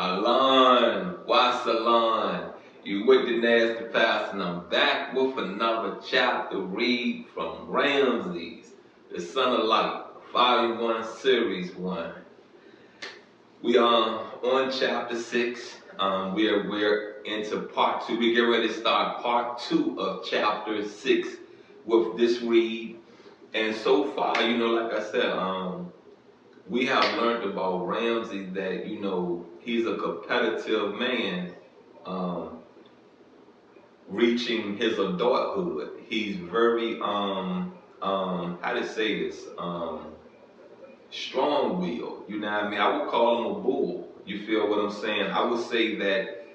Alon, what's Alon? You with the Nasty Pastor, and I'm back with another chapter read from Ramses, the Son of Light, Volume 1, Series 1. We are on chapter 6. We're into part 2. We get ready to start part 2 of chapter 6 with this read. And so far, like I said, we have learned about Ramses that, he's a competitive man, reaching his adulthood. He's very, how to say this, strong-willed. You know what I mean? I would call him a bull. You feel what I'm saying? I would say that,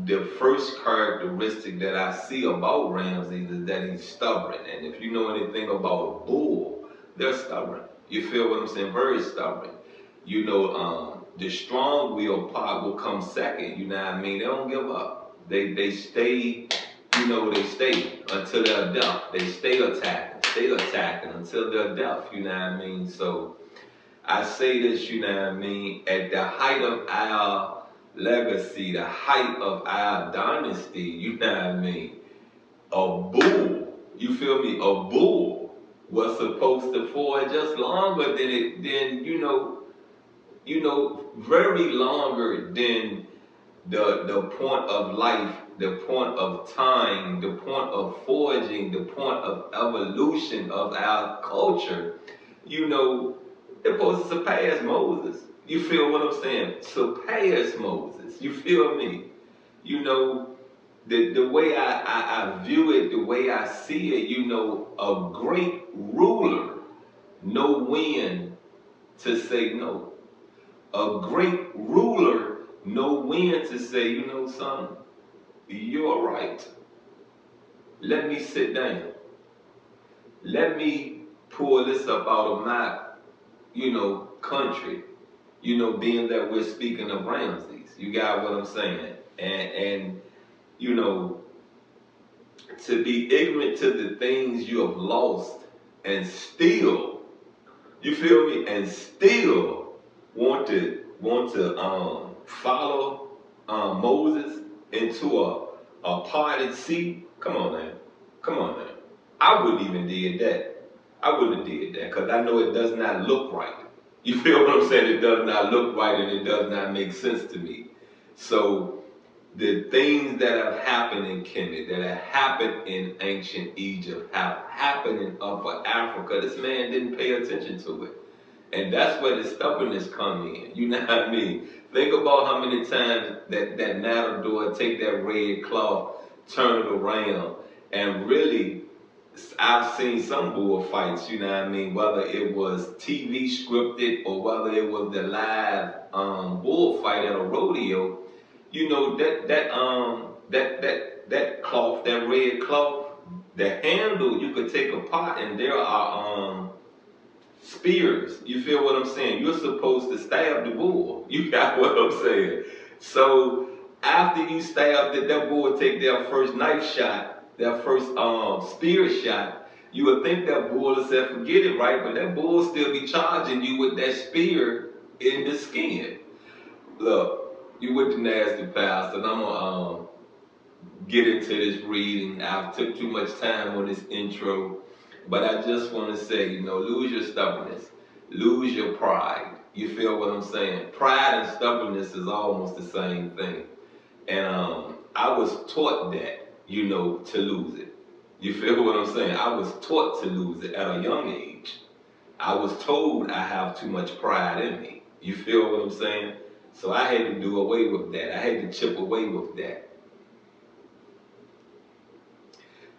the first characteristic that I see about Ramses is that he's stubborn. And if you know anything about a bull, they're stubborn. You feel what I'm saying? Very stubborn. The strong will part will come second. You know what I mean? They don't give up. They stay, they stay until they're deaf. They stay attacking until they're deaf. You know what I mean? So I say this, you know what I mean, at the height of our legacy, the height of our dynasty, you know what I mean, a bull, you feel me, a bull was supposed to forge just longer very longer than the point of life, the point of time, the point of forging, the point of evolution of our culture. They're supposed to surpass Moses. You feel what I'm saying? Surpass Moses. You feel me? The way I view it, the way I see it, a great ruler know when to say no. A great ruler know when to say, son, you're right. Let me sit down. Let me pull this up out of my, country. Being that we're speaking of Ramses. You got what I'm saying? And to be ignorant to the things you have lost and still, you feel me? And still want to follow Moses into a parted sea. Come on, man. I wouldn't even did that. I wouldn't have did that because I know it does not look right. You feel what I'm saying? It does not look right and it does not make sense to me. So the things that have happened in Kemet, that have happened in ancient Egypt, have happened in Upper Africa, this man didn't pay attention to it. And that's where the stubbornness come in. You know what I mean? Think about how many times that matador take that red cloth, turn it around, and really, I've seen some bullfights, you know what I mean? Whether it was TV scripted or whether it was the live bullfight at a rodeo, that cloth, that red cloth, the handle you could take apart, and there are spears. You feel what I'm saying? You're supposed to stab the bull. You got what I'm saying? So after you stab that bull take their first knife shot, their first spear shot, you would think that bull would say, forget it, right? But that bull still be charging you with that spear in the skin. Look, you with the Nasty Pastor, and I'm gonna get into this reading. I've took too much time on this intro, but I just want to say, lose your stubbornness, lose your pride. You feel what I'm saying? Pride and stubbornness is almost the same thing, and I was taught that, to lose it. You feel what I'm saying? I was taught to lose it at a young age. I was told I have too much pride in me. You feel what I'm saying? So I had to do away with that. I had to chip away with that.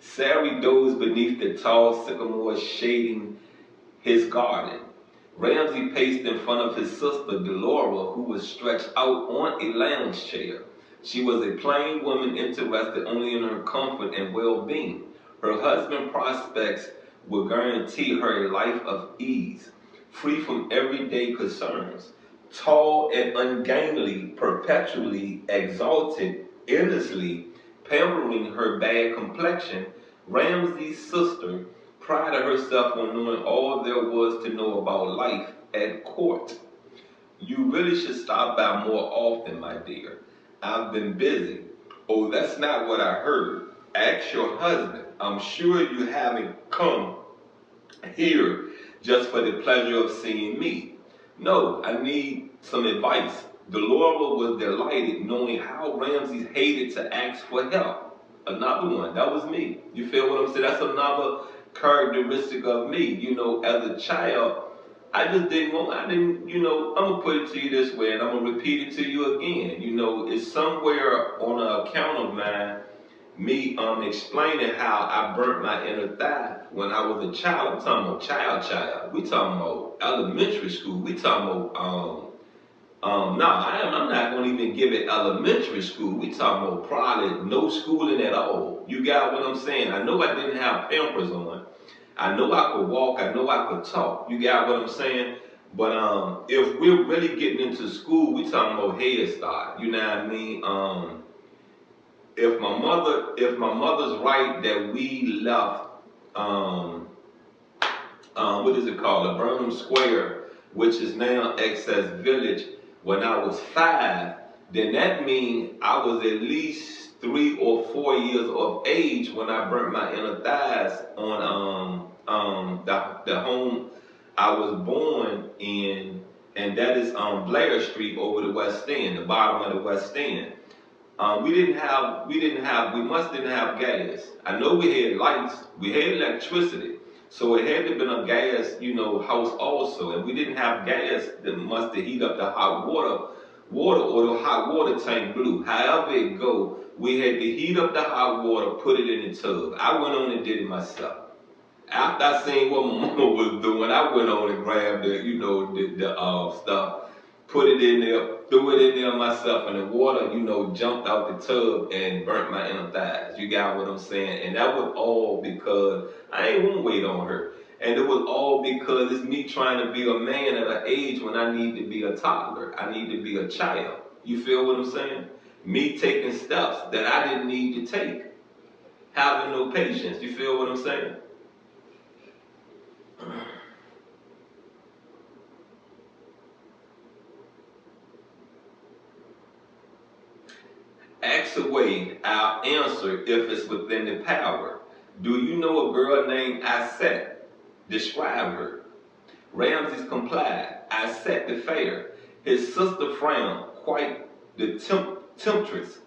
Sari dozed beneath the tall sycamore shading his garden. Ramsey paced in front of his sister, Delora, who was stretched out on a lounge chair. She was a plain woman interested only in her comfort and well-being. Her husband's prospects would guarantee her a life of ease, free from everyday concerns. Tall and ungainly, perpetually exalted, endlessly pampering her bad complexion, Ramses' sister prided herself on knowing all there was to know about life at court. You really should stop by more often, my dear. I've been busy. Oh, that's not what I heard. Ask your husband. I'm sure you haven't come here just for the pleasure of seeing me. No, I need some advice. Delora was delighted knowing how Ramses hated to ask for help. Another one, that was me. You feel what I'm saying? That's another characteristic of me. You know, as a child, I just didn't want, I didn't, you know, I'm gonna put it to you this way and I'm gonna repeat it to you again. You know, it's somewhere on an account of mine me explaining how I burnt my inner thigh when I was a child. I'm talking about child. We talking about elementary school. We talking about no, I'm not gonna even give it elementary school. We talking about probably no schooling at all. You got what I'm saying? I know I didn't have Pampers on. I know I could walk. I know I could talk. You got what I'm saying? But if we're really getting into school, we talking about Head Start. You know what I mean? If my mother's right that we left what is it called, Burnham Square, which is now Excess Village, when I was 5, then that means I was at least 3 or 4 years of age when I burnt my inner thighs on the home I was born in, and that is Blair Street over the West End, the bottom of the West End. We must didn't have gas. I know we had lights, we had electricity, so it had to have been a gas, you know, house also. And we didn't have gas that must have heat up the hot water or the hot water tank blew. However it go, we had to heat up the hot water, put it in the tub. I went on and did it myself. After I seen what my mama was doing, I went on and grabbed the, you know, the stuff, put it in there, threw it in there myself, and the water, you know, jumped out the tub and burnt my inner thighs. You got what I'm saying? And that was all because I ain't want to wait on her. And it was all because it's me trying to be a man at an age when I need to be a toddler. I need to be a child. You feel what I'm saying? Me taking steps that I didn't need to take. Having no patience. You feel what I'm saying? Ask away, I'll answer if it's within the power. Do you know a girl named Aset? Describe her. Ramses complied. Aset the fair. His sister frowned, quite the temptress.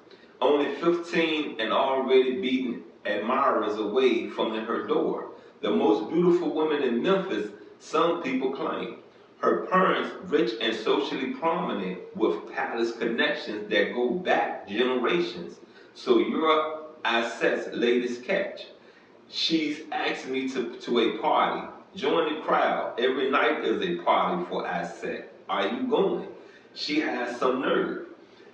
Only 15 and already beaten admirers away from her door. The most beautiful woman in Memphis, some people claim. Her parents, rich and socially prominent, with palace connections that go back generations. So you're Iset's latest catch. She's asked me to a party. Join the crowd. Every night is a party for Iset. Are you going? She has some nerve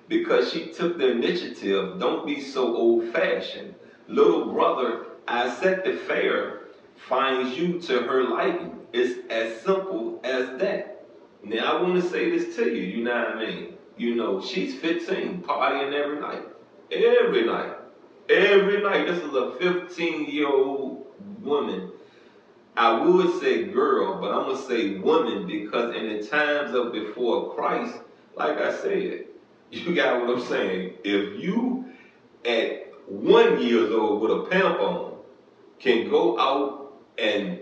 because she took the initiative. Don't be so old-fashioned. Little brother, Iset the fair finds you to her liking. It's as simple as that. Now I want to say this to you, you know what I mean? You know, she's 15, partying every night. Every night. Every night. This is a 15-year-old woman. I would say girl, but I'm going to say woman because in the times of before Christ, like I said, you got what I'm saying? If you at 1 year old with a pamp on can go out and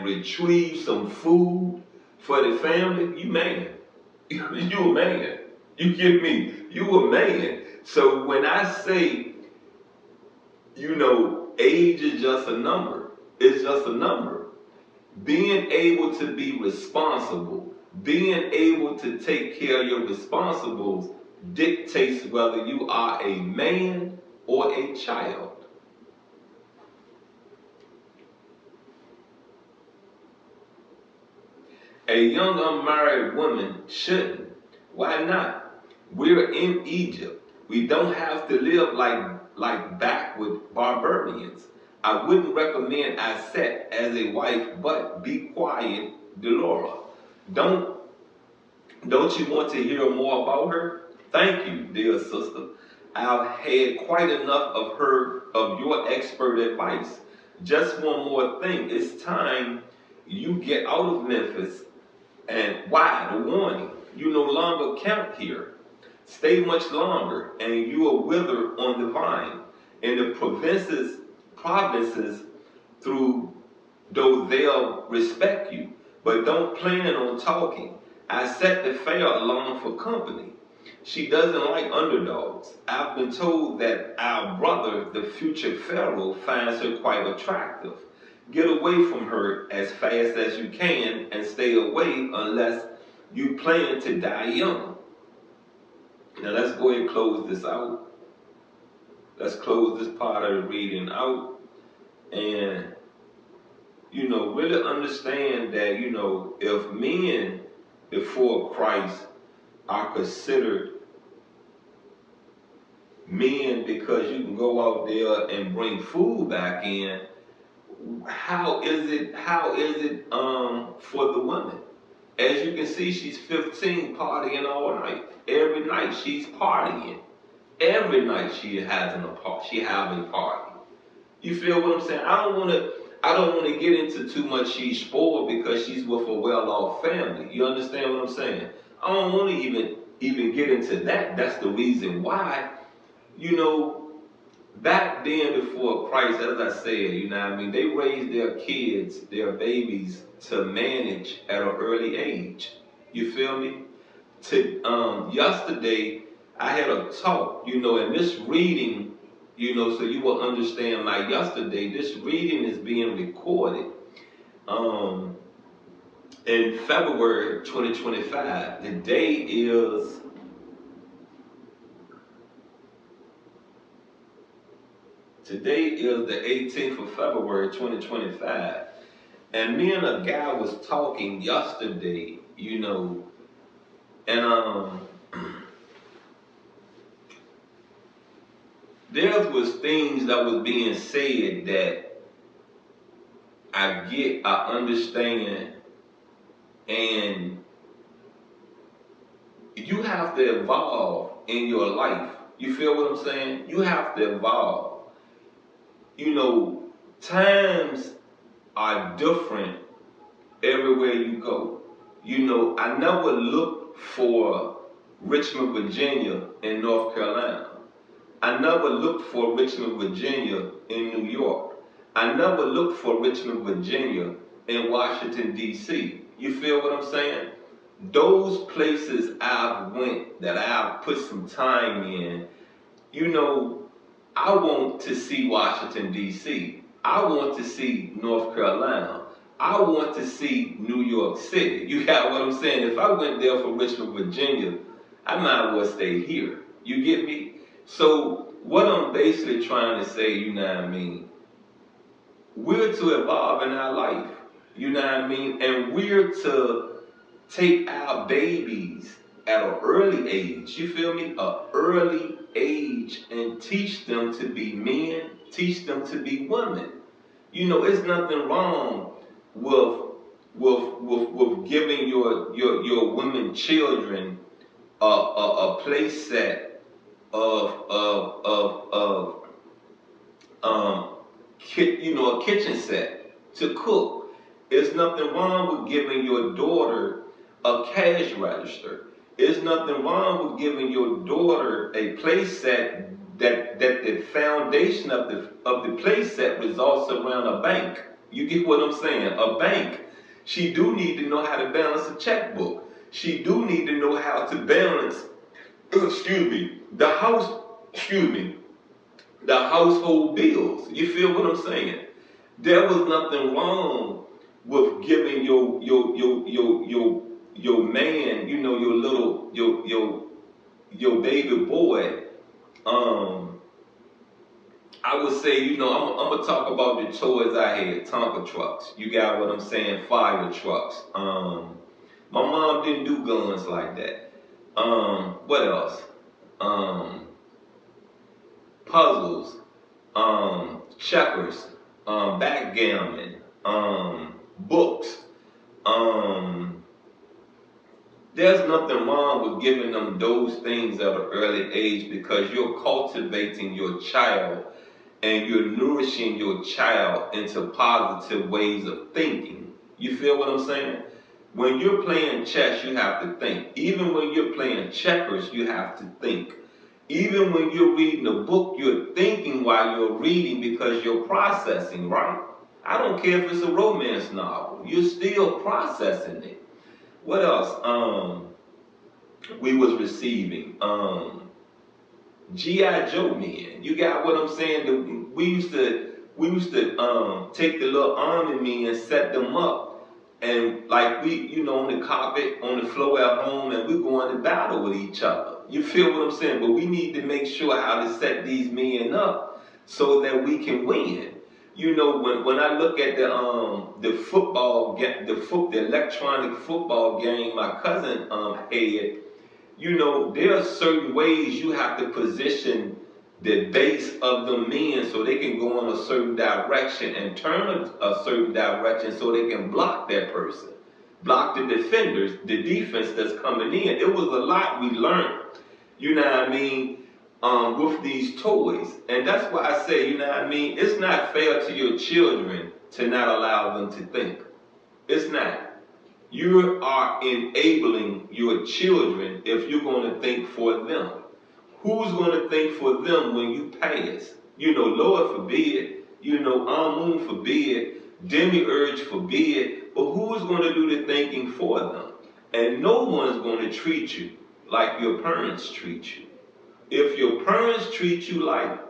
retrieve some food for the family, you man. You a man. You get me? You a man. So when I say, you know, age is just a number, it's just a number. Being able to be responsible, being able to take care of your responsibles dictates whether you are a man or a child. A young unmarried woman shouldn't. Why not? We're in Egypt. We don't have to live like backward barbarians. I wouldn't recommend Aset as a wife, but be quiet, Delora. Don't don't you want to hear more about her? Thank you, dear sister. I've had quite enough of your expert advice. Just one more thing. It's time you get out of Memphis And why? The warning. You no longer count here. Stay much longer, and you will wither on the vine. In the provinces through, though they'll respect you, but don't plan on talking. I set the fair along for company. She doesn't like underdogs. I've been told that our brother, the future Pharaoh, finds her quite attractive. Get away from her as fast as you can and stay away unless you plan to die young. Now let's go ahead and close this out. Let's close this part of the reading out. And, really understand that, if men before Christ are considered men because you can go out there and bring food back in, how is it for the women? As you can see, she's 15 partying all night. Every night she's partying. Every night she having a party. You feel what I'm saying? I don't want to get into too much she's spoiled because she's with a well-off family. You understand what I'm saying? I don't want to even get into that. That's the reason why, back then before Christ, as I said, they raised their kids, their babies, to manage at an early age. You feel me? Yesterday, I had a talk, and this reading, so you will understand, like yesterday, this reading is being recorded in February 2025. The day is Today is the 18th of February 2025. And me and a guy was talking yesterday, and there was things that was being said that I understand, and you have to evolve in your life. You feel what I'm saying? You have to evolve. Times are different everywhere you go. I never looked for Richmond, Virginia in North Carolina. I never looked for Richmond, Virginia in New York. I never looked for Richmond, Virginia in Washington, D.C. You feel what I'm saying? Those places I've went that I've put some time in, I want to see Washington, D.C. I want to see North Carolina. I want to see New York City. You got what I'm saying? If I went there for Richmond, Virginia, I might as well stay here. You get me? So what I'm basically trying to say, we're to evolve in our life. And we're to take our babies at an early age, you feel me? An early age, and teach them to be men, teach them to be women. It's nothing wrong with giving your women children a place set of a kitchen set to cook. There's nothing wrong with giving your daughter a cash register. There's nothing wrong with giving your daughter a place set that the foundation of the place set results around a bank. You get what I'm saying? A bank. She do need to know how to balance a checkbook. She do need to know how to balance, the household bills. You feel what I'm saying? There was nothing wrong with giving your man, your baby boy. I would say, I'm gonna talk about the toys I had, Tonka trucks. You got what I'm saying? Fire trucks. My mom didn't do guns like that. What else? Puzzles, checkers, backgammon, books. There's nothing wrong with giving them those things at an early age because you're cultivating your child and you're nourishing your child into positive ways of thinking. You feel what I'm saying? When you're playing chess, you have to think. Even when you're playing checkers, you have to think. Even when you're reading a book, you're thinking while you're reading because you're processing, right? I don't care if it's a romance novel. You're still processing it. What else? We was receiving. G.I. Joe men. You got what I'm saying? We used to take the little army men and set them up, and like on the carpet, on the floor at home, and we going to battle with each other. You feel what I'm saying? But we need to make sure how to set these men up so that we can win. When I look at the football the electronic football game my cousin had. There are certain ways you have to position the base of the men so they can go in a certain direction and turn a certain direction so they can block that person, block the defenders, the defense that's coming in. It was a lot we learned, you know what I mean, with these toys. And that's why I say, you know what I mean, it's not fair to your children to not allow them to think. It's not. You are enabling your children if you're going to think for them. Who's going to think for them when you pass? Lord forbid, Amun forbid, Demiurge forbid, but who's going to do the thinking for them? And no one's going to treat you like your parents treat you. If your parents treat you like,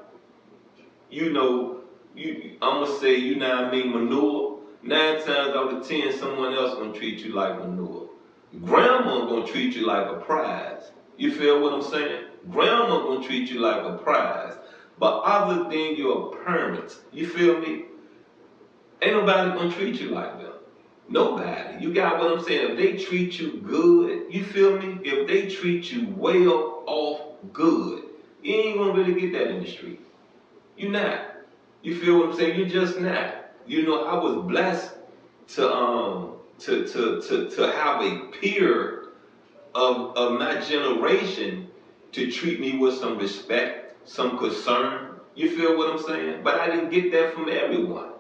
I'm going to say, manure, 9 times out of 10, someone else gonna treat you like manure. Grandma gonna treat you like a prize. You feel what I'm saying? Grandma gonna treat you like a prize. But other than your parents, you feel me? Ain't nobody gonna treat you like that. Nobody. You got what I'm saying? If they treat you good, you feel me? If they treat you well off good, you ain't gonna really get that in the street. You're not. You feel what I'm saying? You're just not. I was blessed to have a peer of my generation to treat me with some respect, some concern. You feel what I'm saying? But I didn't get that from everyone.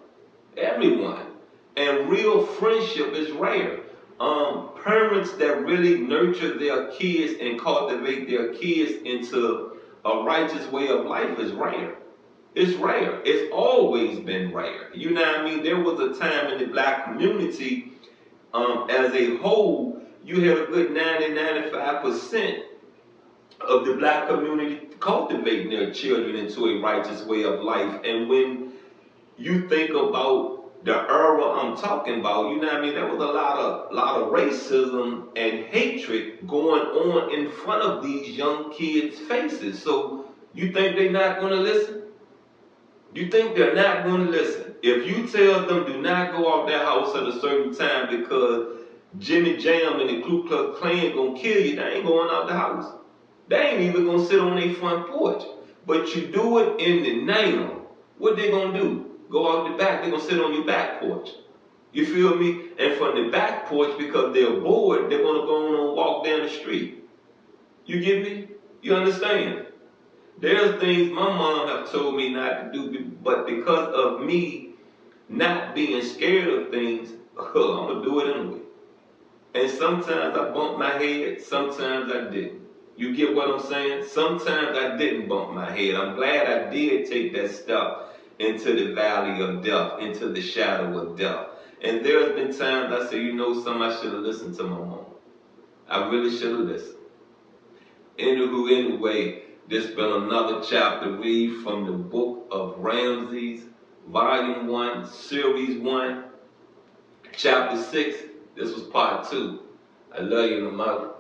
Everyone. And real friendship is rare. Parents that really nurture their kids and cultivate their kids into a righteous way of life is rare. It's rare. It's always been rare. You know what I mean? There was a time in the black community, as a whole, you had a good 90-95% of the black community cultivating their children into a righteous way of life. And when you think about the era I'm talking about, you know what I mean? There was a lot of racism and hatred going on in front of these young kids' faces. So you think they're not going to listen? You think they're not going to listen? If you tell them do not go out their house at a certain time because Jimmy Jam and the Ku Klux Klan gonna kill you, they ain't going out the house. They ain't even gonna sit on their front porch. But you do it in the now. What they gonna do? Go out the back. They gonna sit on your back porch. You feel me? And from the back porch, because they're bored, they're gonna go on and walk down the street. You get me? You understand? There's things my mom have told me not to do, but because of me not being scared of things, I'm going to do it anyway. And sometimes I bumped my head, sometimes I didn't. You get what I'm saying? Sometimes I didn't bump my head. I'm glad I did take that step into the valley of death, into the shadow of death. And there's been times I say, I should have listened to my mom. I really should have listened. Anyway, this been another chapter read from the book of Ramses, Volume 1, Series 1, Chapter 6. This was Part 2. I love you, no matter.